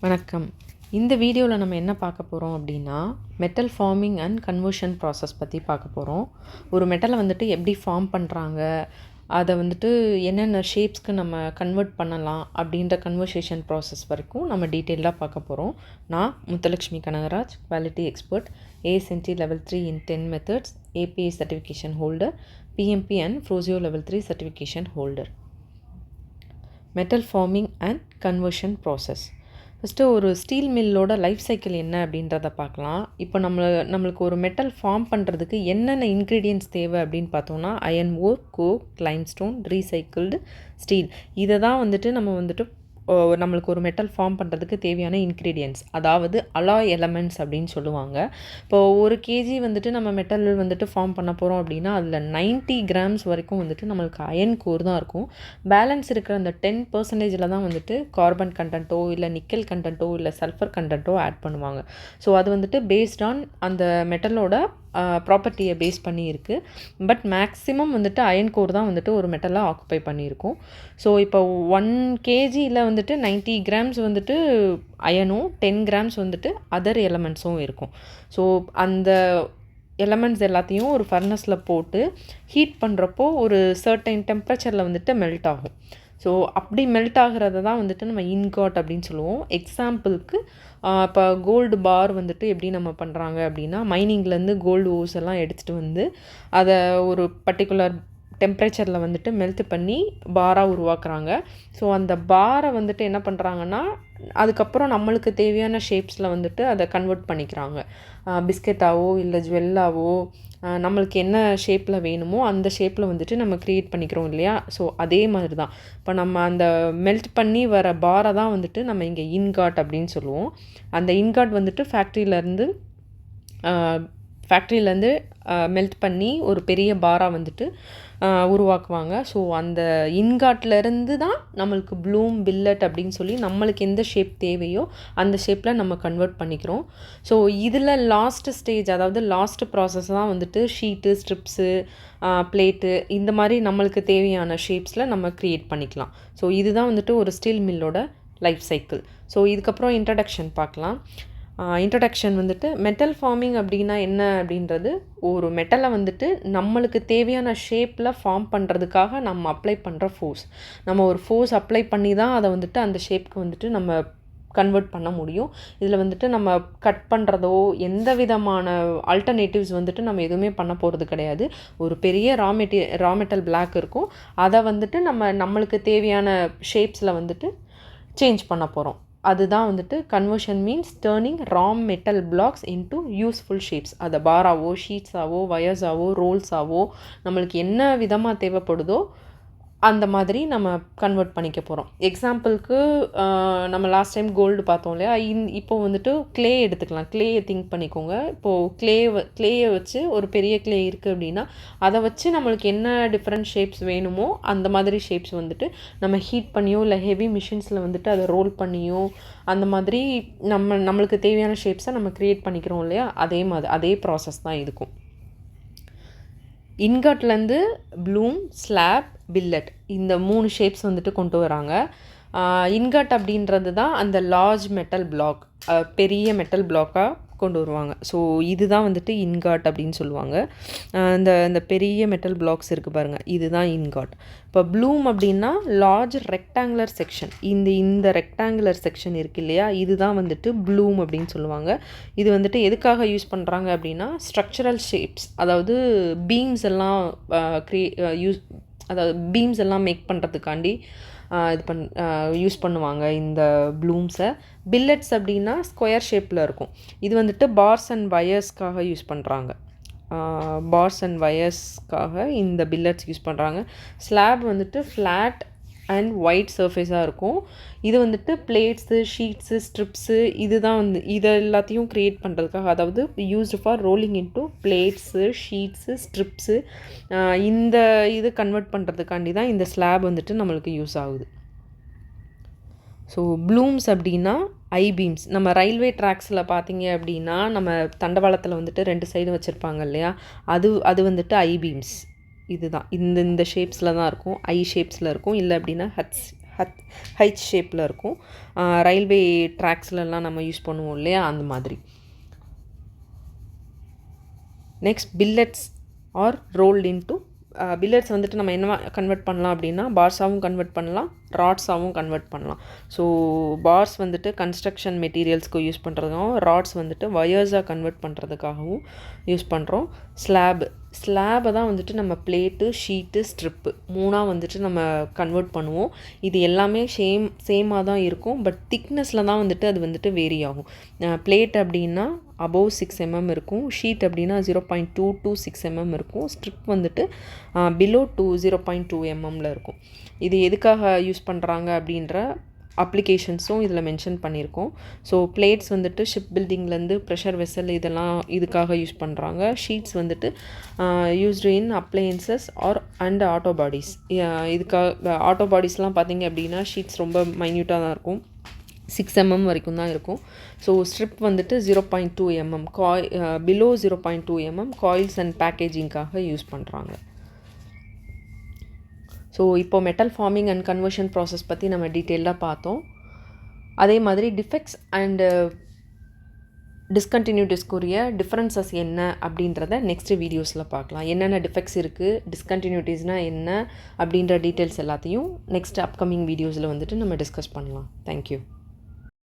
வணக்கம். இந்த வீடியோவில் நம்ம என்ன பார்க்க போகிறோம் அப்படின்னா, metal forming and conversion process பற்றி பார்க்க போகிறோம். ஒரு மெட்டலை வந்துட்டு எப்படி ஃபார்ம் பண்ணுறாங்க, அதை வந்துட்டு என்னென்ன ஷேப்ஸ்க்கு நம்ம கன்வெர்ட் பண்ணலாம் அப்படின்ற கன்வர்சேஷன் ப்ராசஸ் வரைக்கும் நம்ம டீட்டெயிலாக பார்க்க போகிறோம். நான் Muthulakshmi Kanagaraj, quality expert, ASNT Level 3 in 10 methods, APA certification holder, PMP and Frosio Level 3 certification holder. Metal forming and conversion process. First ஒரு ஸ்டீல் மில்லோட லைஃப் சைக்கிள் என்ன அப்படின்றத பார்க்கலாம். இப்போ நம்மளுக்கு ஒரு மெட்டல் ஃபார்ம் பண்ணுறதுக்கு என்னென்ன இன்க்ரீடியன்ட்ஸ் தேவை அப்படின்னு பார்த்தோம்னா, iron ore, coke, limestone, recycled steel. இதை தான் வந்துட்டு நம்ம வந்துட்டு நம்மளுக்கு ஒரு மெட்டல் ஃபார்ம் பண்ணுறதுக்கு தேவையான இன்க்ரீடியன்ட்ஸ், அதாவது அலாய் எலமெண்ட்ஸ் அப்படின்னு சொல்லுவாங்க. இப்போது ஒரு கேஜி வந்துட்டு நம்ம மெட்டல் வந்துட்டு ஃபார்ம் பண்ண போகிறோம் அப்படின்னா அதில் 90 கிராம்ஸ் வரைக்கும் வந்துட்டு நம்மளுக்கு அயன் கோர் தான் இருக்கும். பேலன்ஸ் இருக்கிற அந்த 10% தான் வந்துட்டு கார்பன் கண்டென்ட்டோ இல்லை நிக்கல் கண்டென்ட்டோ இல்லை சல்ஃபர் கண்டென்ட்டோ ஆட் பண்ணுவாங்க. ஸோ அது வந்துட்டு பேஸ்ட் ஆன் அந்த மெட்டலோட ப்ராப்பர்ட்டியை பேஸ் பண்ணி இருக்குது. பட் மேக்ஸிமம் வந்துட்டு அயன் கோர் தான் வந்துட்டு ஒரு மெட்டலாக ஆக்குப்பை பண்ணியிருக்கும். ஸோ இப்போ 1 கேஜியில் வந்துட்டு 90 கிராம்ஸ் வந்துட்டு அயனும் 10 கிராம்ஸ் வந்துட்டு அதர் எலமெண்ட்ஸும் இருக்கும். ஸோ அந்த எலமெண்ட்ஸ் எல்லாத்தையும் ஒரு ஃபர்னஸில் போட்டு ஹீட் பண்ணுறப்போ ஒரு சர்டைன் டெம்பரேச்சரில் வந்துட்டு மெல்ட் ஆகும். ஸோ அப்படி மெல்ட் ஆகிறத தான் வந்துட்டு நம்ம இன்காட் அப்படின்னு சொல்லுவோம். எக்ஸாம்பிளுக்கு இப்போ கோல்டு பார் வந்துட்டு எப்படி நம்ம பண்ணுறாங்க அப்படின்னா, மைனிங்லேருந்து கோல்டு ஓர்ஸ் எல்லாம் எடுத்துகிட்டு வந்து அதை ஒரு பர்டிகுலர் டெம்பரேச்சரில் வந்துட்டு மெல்ட் பண்ணி பாராக உருவாக்குறாங்க. ஸோ அந்த பாரை வந்துட்டு என்ன பண்ணுறாங்கன்னா, அதுக்கப்புறம் நம்மளுக்கு தேவையான ஷேப்ஸில் வந்துட்டு அதை கன்வெர்ட் பண்ணிக்கிறாங்க. பிஸ்கெட்டாவோ இல்லை ஜுவல்லாவோ நம்மளுக்கு என்ன ஷேப்பில் வேணுமோ அந்த ஷேப்பில் வந்துட்டு நம்ம க்ரியேட் பண்ணிக்கிறோம் இல்லையா. ஸோ அதே மாதிரி தான் இப்போ நம்ம அந்த மெல்ட் பண்ணி வர பாரை தான் வந்துட்டு நம்ம இங்கே இன்காட் அப்படின்னு சொல்லுவோம். அந்த இன்காட் வந்துட்டு ஃபேக்ட்ரியிலேருந்து மெல்ட் பண்ணி ஒரு பெரிய பாராக வந்துட்டு உருவாக்குவாங்க. ஸோ அந்த இன்காட்லேருந்து தான் நம்மளுக்கு ப்ளூம், பில்லட் அப்படின்னு சொல்லி நம்மளுக்கு எந்த ஷேப் தேவையோ அந்த ஷேப்பில் நம்ம கன்வெர்ட் பண்ணிக்கிறோம். ஸோ இதில் லாஸ்ட் ஸ்டேஜ், அதாவது லாஸ்ட் ப்ராசஸ் தான் வந்துட்டு ஷீட்டு, ஸ்ட்ரிப்ஸு, பிளேட்டு, இந்த மாதிரி நம்மளுக்கு தேவையான ஷேப்ஸில் நம்ம க்ரியேட் பண்ணிக்கலாம். ஸோ இதுதான் வந்துட்டு ஒரு ஸ்டீல் மில்லோட லைஃப் சைக்கிள். ஸோ இதுக்கப்புறம் இன்ட்ரடக்ஷன் பார்க்கலாம். இன்ட்ரடக்ஷன் வந்துட்டு மெட்டல் ஃபார்மிங் அப்படின்னா என்ன அப்படின்றது, ஒரு மெட்டலை வந்துட்டு நம்மளுக்கு தேவையான ஷேப்பில் ஃபார்ம் பண்ணுறதுக்காக நம்ம அப்ளை பண்ணுற ஃபோர்ஸ். நம்ம ஒரு ஃபோர்ஸ் அப்ளை பண்ணி தான் அதை வந்துட்டு அந்த ஷேப்க்கு வந்துட்டு நம்ம கன்வெர்ட் பண்ண முடியும். இதில் வந்துட்டு நம்ம கட் பண்ணுறதோ எந்த விதமான ஆல்டர்னேட்டிவ்ஸ் வந்துட்டு நம்ம எதுவுமே பண்ண போகிறது கிடையாது. ஒரு பெரிய ரா மெட்டல் பிளாக் இருக்கும், அதை வந்துட்டு நம்மளுக்கு தேவையான ஷேப்ஸில் வந்துட்டு சேஞ்ச் பண்ண போகிறோம். அதுதான் வந்துட்டு conversion means turning raw metal blocks into useful shapes. அதை பாராவோ, ஷீட்ஸாவோ, வயர்ஸாவோ, ரோல்ஸாவோ நம்மளுக்கு என்ன விதமாக தேவைப்படுதோ அந்த மாதிரி நம்ம கன்வெர்ட் பண்ணிக்க போகிறோம். எக்ஸாம்பிளுக்கு நம்ம லாஸ்ட் டைம் கோல்டு பார்த்தோம் இல்லையா. இப்போ வந்துட்டு க்ளே எடுத்துக்கலாம். க்ளேயை திங்க் பண்ணிக்கோங்க. இப்போது க்ளேயை வச்சு ஒரு பெரிய க்ளே இருக்குது அப்படின்னா அதை வச்சு நம்மளுக்கு என்ன டிஃப்ரெண்ட் ஷேப்ஸ் வேணுமோ அந்த மாதிரி ஷேப்ஸ் வந்துட்டு நம்ம ஹீட் பண்ணியோ இல்லை ஹெவி மிஷின்ஸில் வந்துட்டு அதை ரோல் பண்ணியோ அந்த மாதிரி நம்மளுக்கு தேவையான ஷேப்ஸை நம்ம க்ரியேட் பண்ணிக்கிறோம் இல்லையா. அதே ப்ராசஸ் தான் இருக்கும். இன்காட்லேருந்து ப்ளூம், ஸ்லாப், பில்லட், இந்த 3 ஷேப்ஸ் வந்துட்டு கொண்டு வராங்க. இன்காட் அப்படின்றது தான் அந்த லார்ஜ் மெட்டல் பிளாக், பெரிய மெட்டல் பிளாக்காக கொண்டு வருவாங்க. ஸோ இதுதான் வந்துட்டு இன்காட் அப்படின்னு சொல்லுவாங்க. இந்த பெரிய மெட்டல் பிளாக்ஸ் இருக்குது பாருங்கள், இதுதான் இன்காட். இப்போ ப்ளூம் அப்படின்னா லார்ஜ் ரெக்டாங்குலர் செக்ஷன். இந்த ரெக்டாங்குலர் செக்ஷன் இருக்குது இல்லையா, இதுதான் வந்துட்டு ப்ளூம் அப்படின்னு சொல்லுவாங்க. இது வந்துட்டு எதுக்காக யூஸ் பண்ணுறாங்க அப்படின்னா, ஸ்ட்ரக்சரல் ஷேப்ஸ், அதாவது பீம்ஸ் எல்லாம் பீம்ஸ் எல்லாம் மேக் பண்ணுறதுக்காண்டி யூஸ் பண்ணுவாங்க இந்த ப்ளூம்ஸை. பில்லட்ஸ் அப்படின்னா ஸ்கொயர் ஷேப்பில் இருக்கும். இது வந்துட்டு பார்ஸ் அண்ட் வயர்ஸ்க்காக யூஸ் பண்ணுறாங்க. இந்த பில்லட்ஸ் யூஸ் பண்ணுறாங்க. ஸ்லாப் வந்துட்டு ஃப்ளாட் அண்ட் ஒயிட் சர்ஃபேஸாக இருக்கும். இது வந்துட்டு பிளேட்ஸு, ஷீட்ஸு, ஸ்ட்ரிப்ஸு, இதை எல்லாத்தையும் க்ரியேட் பண்ணுறதுக்காக, அதாவது used for rolling into plates, sheets, strips, இது கன்வெர்ட் பண்ணுறதுக்காண்டி தான் இந்த ஸ்லாப் வந்துட்டு நம்மளுக்கு யூஸ் ஆகுது. ஸோ ப்ளூம்ஸ் அப்படின்னா ஐபீம்ஸ். நம்ம ரயில்வே ட்ராக்ஸில் பார்த்தீங்க அப்படின்னா நம்ம தண்டவாளத்தில் வந்துட்டு 2 சைடும் வச்சுருப்பாங்க இல்லையா, அது வந்துட்டு ஐபீம்ஸ். இதுதான் இந்த ஷேப்ஸில் தான் இருக்கும், ஐ ஷேப்ஸில் இருக்கும். இல்லை அப்படின்னா ஹைட் ஷேப்பில் இருக்கும். ரயில்வே ட்ராக்ஸ்லலாம் நம்ம யூஸ் பண்ணுவோம் இல்லையா, அந்த மாதிரி. நெக்ஸ்ட் பில்லட்ஸ் ஆர் ரோல்ட் இன்டு பில்லட்ஸ் வந்துட்டு நம்ம என்ன கன்வெர்ட் பண்ணலாம் அப்படின்னா பார்ஸாகவும் கன்வெர்ட் பண்ணலாம், ராட்ஸாகவும் கன்வெர்ட் பண்ணலாம். ஸோ பார்ஸ் வந்துட்டு கன்ஸ்ட்ரக்ஷன் மெட்டீரியல்ஸ்க்கு யூஸ் பண்ணுறதுக்காகவும், ராட்ஸ் வந்துட்டு வயர்ஸாக கன்வெர்ட் பண்ணுறதுக்காகவும் யூஸ் பண்ணுறோம். ஸ்லாபை தான் வந்துட்டு நம்ம பிளேட்டு, ஷீட்டு, ஸ்ட்ரிப்பு 3ஆக வந்துட்டு நம்ம கன்வெர்ட் பண்ணுவோம். இது எல்லாமே சேமாக தான் இருக்கும். பட் திக்னஸில் தான் வந்துட்டு அது வந்துட்டு வேரி ஆகும். பிளேட் அப்படின்னா அபோவ் 6 mm இருக்கும், ஷீட் அப்படின்னா 0.2 to 6 mm இருக்கும், ஸ்ட்ரிப் வந்துட்டு பிலோ 0.2 mm இருக்கும். இது எதுக்காக யூஸ் பண்ணுறாங்க அப்படின்ற அப்ளிகேஷன்ஸும் இதில் மென்ஷன் பண்ணியிருக்கோம். ஸோ பிளேட்ஸ் வந்துட்டு ஷிப் பில்டிங்லேருந்து ப்ரெஷர் வெசல் இதெல்லாம் இதுக்காக யூஸ் பண்ணுறாங்க. ஷீட்ஸ் வந்துட்டு used in appliances and auto bodies. இதுக்காக ஆட்டோ பாடிஸ்லாம் பார்த்திங்க அப்படின்னா ஷீட்ஸ் ரொம்ப மைன்யூட்டாக தான் இருக்கும், 6 mm வரைக்கும் தான் இருக்கும். ஸோ ஸ்ட்ரிப் வந்துட்டு 0.2 mm, below 0.2 mm coils and பேக்கேஜிங்காக யூஸ் பண்ணுறாங்க. ஸோ இப்போ metal forming and conversion process பற்றி நம்ம டீட்டெயிலாக பார்த்தோம். அதே மாதிரி டிஃபெக்ட்ஸ் அண்டு டிஸ்கண்டினியூட்டிஸ்க்குரிய டிஃப்ரென்சஸ் என்ன அப்படின்றத நெக்ஸ்ட் வீடியோஸில் பார்க்கலாம். என்னென்ன டிஃபெக்ட்ஸ் இருக்குது, டிஸ்கண்டினியூட்டிஸ்னால் என்ன அப்படின்ற டீட்டெயில்ஸ் எல்லாத்தையும் நெக்ஸ்ட் அப்கமிங் வீடியோஸில் வந்துட்டு நம்ம டிஸ்கஸ் பண்ணலாம். தேங்க்யூ.